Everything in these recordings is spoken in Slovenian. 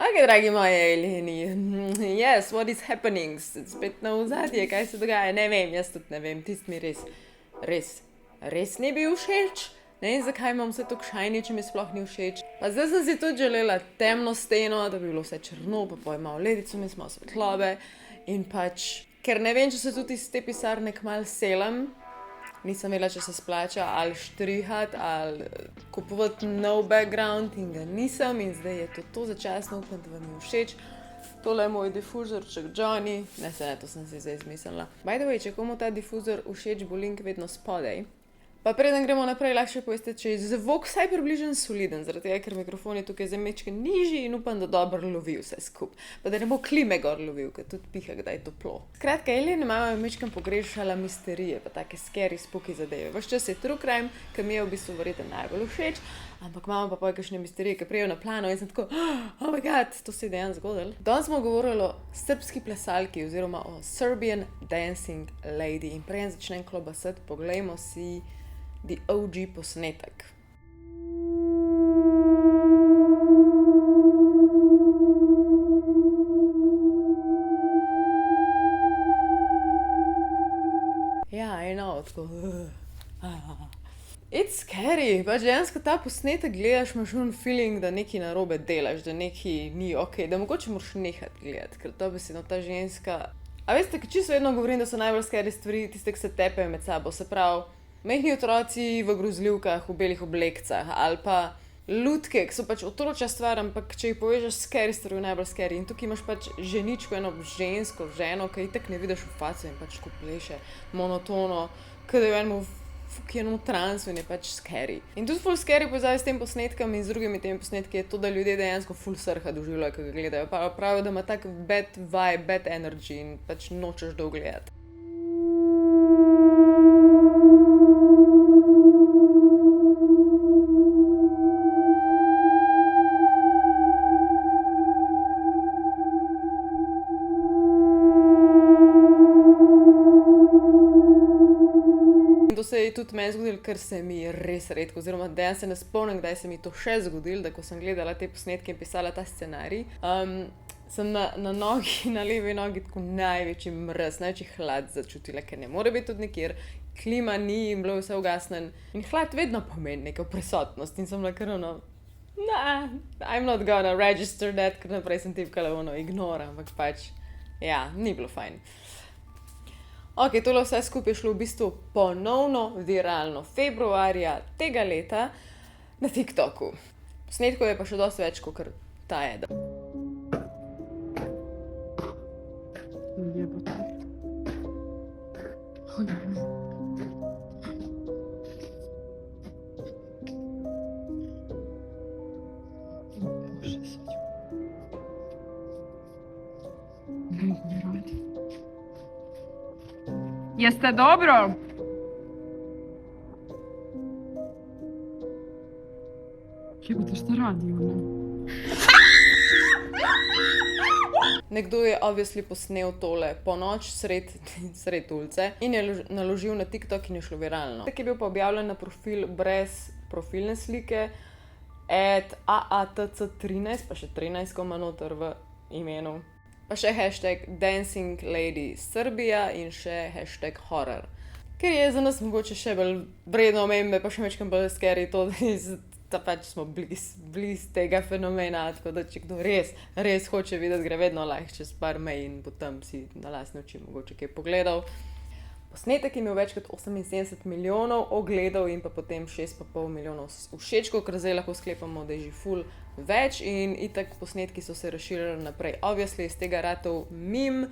Ok, dragi moji alieni, yes, what is happening? Spet na ozadje, kaj se dogaja, ne vem, jaz tudi ne vem, tisti mi res ni bil všeč. Ne vem, zakaj imam vse to kšajni, če mi sploh ni všeč. Pa zdaj sem si tudi želela temno steno, da bi bilo vse črno, pa pojem malo ledico, mi smo svetlobe. In pač, ker ne vem, če se tudi iz te pisarne kmalu selam, nisem vedela, če se splača ali štrihati ali kupovati nov background in ga nisem in zdaj je to začasno, upam, da vam je všeč. Tole je moj difuzorček Johnny, ne, to sem si zdaj izmislila. By the way, če komu ta difuzor všeč, bo link vedno spodaj. Pa preden gremo naprej, lahko še poveste, če je zvok vsaj približno soliden, zaradi tega, ker mikrofon je tukaj zdaj mečke nižji in upam, da dobro lovi vse skup. Pa da ne bo klime gor lovil, ker tudi piha, kdaj je toplo. Skratka, Elena mama je mečkem pogrešala misterije, pa take scary, spooky zadeve. Ves čas je true crime, ki mi je v bistvu verjetno najbolj všeč, ampak mama pa poje kakšne misterije, ki prijejo na plano in sem tako, oh my god, to se je dejansko zgodilo. Danes smo govorili o srbski plesalki oziroma o Serbian Dancing Lady in prej začnem klobasati, poglejmo si The OG posnetek. Ja, eno, tako. It's scary, pač dejansko ta posnetek gledaš, imaš feeling, da nekaj narobe delaš, da nekaj ni okej, da mogoče moraš nehati gledati, ker to besedno ta ženska. A veste, ker čisto vedno govorim, da so najbolj scary stvari tiste, ki se tepejo med sabo, se pravi, mehni otroci v grozljivkah, v belih oblekcah ali pa lutke, ki so pač otročja stvar, ampak če jih povežeš s scary stvari, najbolj scary. In tukaj imaš pač ženičko, eno žensko, ženo, ki itak ne vidiš v faco in pač ko pleše monotono, ki da je v enem transu in je pač scary. In tudi ful scary povezavi s tem posnetkom in z drugimi temi posnetki je to, da ljudje dejansko ful srha doživljajo, ko ga gledajo. Pa pravijo, da ima tak bad vibe, bad energy in pač nočeš dolgo gledati. To se je tudi meni zgodilo, ker se mi je res redko, oziroma dejansko se ne spomnim, kdaj se mi to še zgodilo, da ko sem gledala te posnetke in pisala ta scenarij, sem na nogi, na levi nogi tako največji mraz, največji hlad začutila, ker ne more biti tudi nikjer, klima ni in bilo vse ugasnen in hlad vedno pomeni neko prisotnost in sem bila kar ono, I'm not gonna register that, ker naprej sem tipkala ono ignore, ampak pač, ja, ni bilo fajn. Ok, tole vse skupaj je šlo v bistvu ponovno viralno februarja tega leta na TikToku. Posnetkov je pa še dosti več, kot ta je. Jeste dobro? Jebote, šta radi ona? Nekdo je obviously posnel tole po noč sred ulice in je naložil na TikTok in je šlo viralno. Tak je bil pa objavljen na profil brez profilne slike @aatc13, pa še 13 koma noter v imenu. Pa še hashtag Dancing Lady Serbia in še hashtag horror. Ker je za nas mogoče še bolj vredno omembe, pa še večkrat bolj scary to, da pač smo bliz tega fenomena, tako da če kdo res hoče videti, gre vedno lahko čez par mej in potem si na lastne oči mogoče kaj pogledal. Posnetek je imel več kot 78 milijonov ogledov in pa potem 6,5 milijonov všečkov, ker zdaj lahko sklepamo, da je že ful več in itak posnetki so se razširili naprej. Obviously iz tega ratov meme,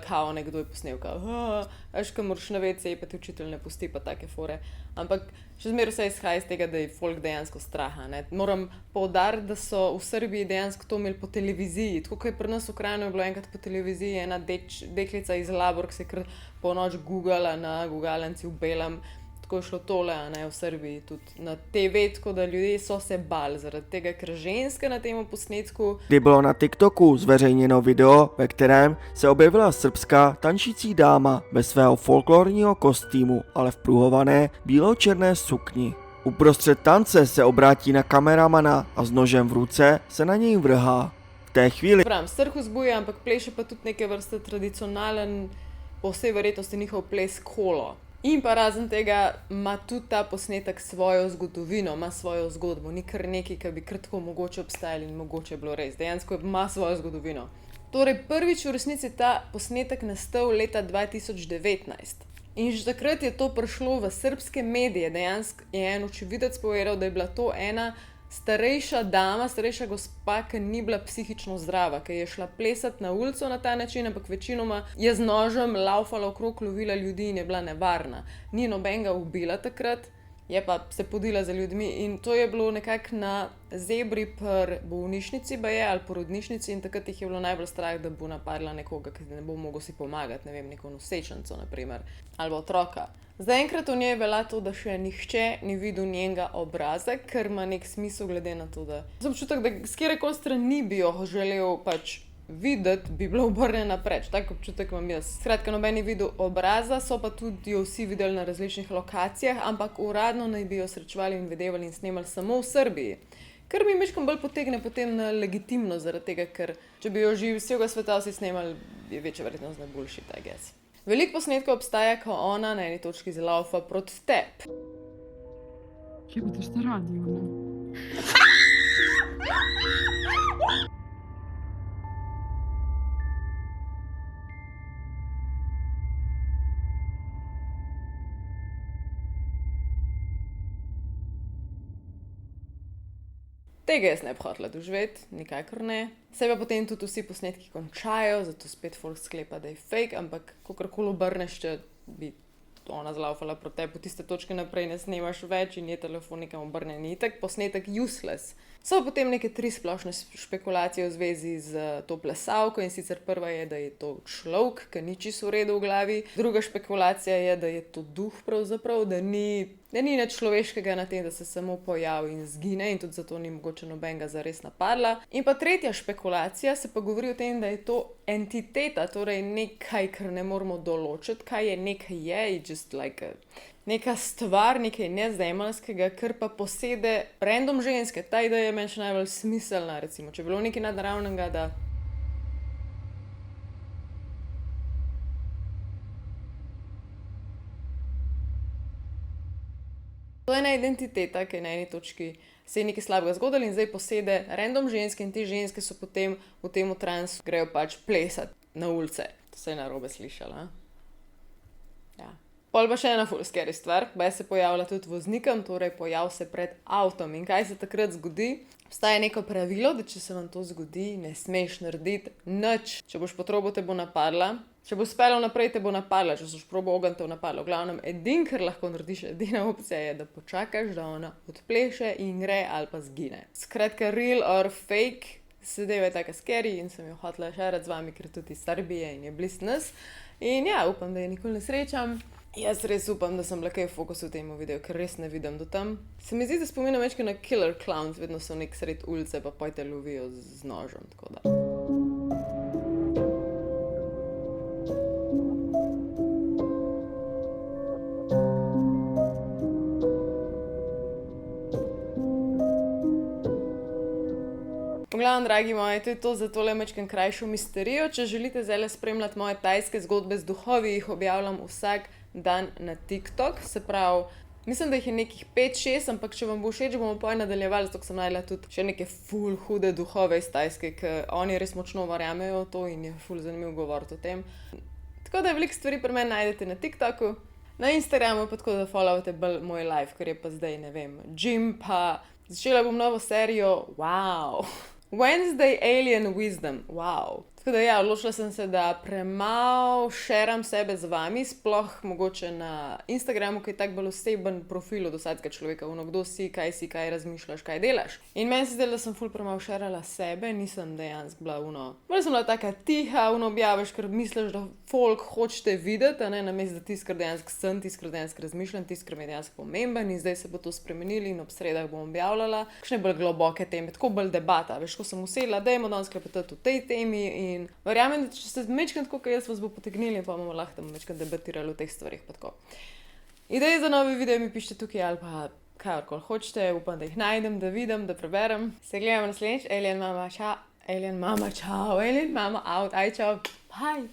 kao nekdo je posnel, kao, veš, ko moraš na WC, pa ti učitelj ne pusti, pa take fore. Ampak še zmeraj vse izhaja iz tega, da je folk dejansko straha, ne. Moram poudariti, da so v Srbiji dejansko to imeli po televiziji. Tako kot je pri nas v Kranju je bilo enkrat po televiziji ena deklica iz Labor, ki se je kar po noč googala na gugalnici v belem. Tako je šlo tole, ne, v Srbiji tudi na TV, tako da ljudje so se bali zaradi tega, ker ženska na tému posnetku. Kdy bylo na TikToku zveřejněno video, ve kterém se objevila srbská tančící dáma bez svého folklorního kostýmu, ale v pruhované bílo-černé sukni. Uprostřed tance se obrátí na kameramana a s nožem v ruce se na něj vrhá. V tej hvili Pravim, strh vzbuja, ampak pleše pa tudi neke vrste tradicionalen, po vsej verjetnosti njihov ples kolo. In pa razen tega ima tudi ta posnetek svojo zgodovino, ima svojo zgodbo, ni kar nekaj, kar bi kar tako mogoče obstajali in mogoče bilo res. Dejansko ima svojo zgodovino. Torej, prvič v resnici ta posnetek nastal leta 2019. In že takrat je to prišlo v srbske medije. Dejansko je en očividec povedal, da je bila to ena starejša dama, starejša gospa, ki ni bila psihično zdrava, ki je šla plesati na ulico na ta način, ampak večinoma je z nožem laufala okrog, lovila ljudi in je bila nevarna. Ni nobenega ubila takrat, je pa se podila za ljudmi in to je bilo nekako na zebri pri bolnišnici baje ali porodnišnici in takrat jih je bilo najbolj strah, da bo napadla nekoga, ki ne bo mogel si pomagati, ne vem, neko nosečnico naprimer, ali otroka. Zdaj enkrat v njej velja to, da še nihče ni videl njenega obraza, ker ima nek smisel glede na to, da sem občutek, da s kjerekoli strani bi jo želel pač videti, bi bilo obrnjena preč. Tak občutek imam jaz. Skratka, noben ni videl obraza, so pa tudi jo vsi videli na različnih lokacijah, ampak uradno naj bi jo srečevali in videvali in snemali samo v Srbiji. Kar mi miškom bolj potegne potem na legitimno, zaradi tega, ker če bi jo živi vsega sveta vsi snemali, je večja verjetnost, da je boljši, I guess. Veliko posnetkov obstaja, ko ona na eni točki zalaufa proti tebi. Jebote, šta radi ono? Tega jaz ne bi hotela doživeti, nikakor ne. Se pa potem tudi vsi posnetki končajo, zato spet folk sklepa, da je fake, ampak kakorkoli obrneš, če bi ona zlaufala proti tebi, po tiste točke naprej ne snemaš več in je telefon nekam obrnjen, ni tak posnetek useless. So potem neke 3 splošne špekulacije v zvezi z to plesalko in sicer prva je, da je to človek, ki ni čisto v redu v glavi. Druga špekulacija je, da je to duh pravzaprav, da ni nič človeškega na tem, da se samo pojavi in zgine in tudi zato ni mogoče nobenega zares napadla. In pa tretja špekulacija se pa govori o tem, da je to entiteta, torej nekaj, kar ne moramo določiti, kaj je, nekaj je, just like neka stvar, nekaj nezemeljskega, kar pa posede random ženske. Ta ideja je meni še najbolj smiselna, recimo, če je bilo nekaj nadnaravnega, da to je ena identiteta, ki je na eni točki se je nekaj slabega zgodilo in zdaj posede random ženske in te ženske so potem v tem transu grejo pač plesati na ulice. To se je narobe slišala. Ja. Pol pa še ena ful scary stvar, baj se pojavlja tudi voznikom, torej pojav se pred avtom. In kaj se takrat zgodi? Obstaja neko pravilo, da če se vam to zgodi, ne smeš narediti nič. Če boš potrobil, te bo napadla. Če boš speljal naprej, te bo napadla. Če boš probal ogenj, te bo napadla. V glavnem, kar lahko narediš, edina opcija je, da počakaš, da ona odpleše in gre ali pa zgine. Skratka, real or fake, sedeva je taka scary in sem jo hotela šerati z vami, ker tudi iz Srbije in je blizu nas. In ja, upam, da je nikoli ne srečam. Jaz res upam, da sem bila kaj v fokusu v tem videu, ker res ne vidim do tam. Se mi zdi, da spominjam večkrat na Killer Clowns, vedno so nek sred ulice, pa pojte lovijo z nožem, tako da. Poglavnem, dragi moji, to je to za tole mečken krajšo misterijo. Če želite zdaj spremljati moje tajske zgodbe z duhovi, jih objavljam vsak dan na TikTok, se pravi, mislim, da jih je nekih 5-6, ampak če vam bo všeč, bomo poj nadaljevali, zato sem najdela tudi še neke ful hude duhove iz Tajske, ker oni res močno verjamejo v to in je ful zanimiv govoriti o tem. Tako da veliko stvari pri meni najdete na TikToku, na Instagramu pa tako, da followate bolj moj life, ker je pa zdaj, ne vem, gym, pa začela bom novo serijo, wow, Wednesday Alien Wisdom, wow. Tako da ja, odločila sem se, da premalo šeram sebe z vami, sploh mogoče na Instagramu, ki je tak bolj oseben profil od vsakega človeka, kdo si, kaj razmišljaš, kaj delaš. In meni se zdelo, da sem ful premalo šerala sebe, nisem dejansko bila bolj sem bila taka tiha, objaviš, ker misliš, da folk hočete videti, a ne, namesto da tisto, kar dejansko sem, tisto, kar dejansko razmišljam, tisto, kar mi je dejansko pomemben in zdaj se bo to spremenili in ob sredah bom objavljala kakšne bolj globoke teme, tako bolj debata, veš, ko sem usedla, dajmo danes klepetati o tej temi in verjamem, da če ste mečkrat tako, kot jaz, vas bo potegnili, pa bomo lahko mečkrat debatirali o teh stvarih, pa tako. Ideje za novi video mi pišite tukaj ali pa kakorkoli hočete, upam, da jih najdem, da vidim, da preberem. Se gledamo naslednjič, Alien mama, čau. Alien Mama, ciao. Alien Mama out. Aj, čau. Bye.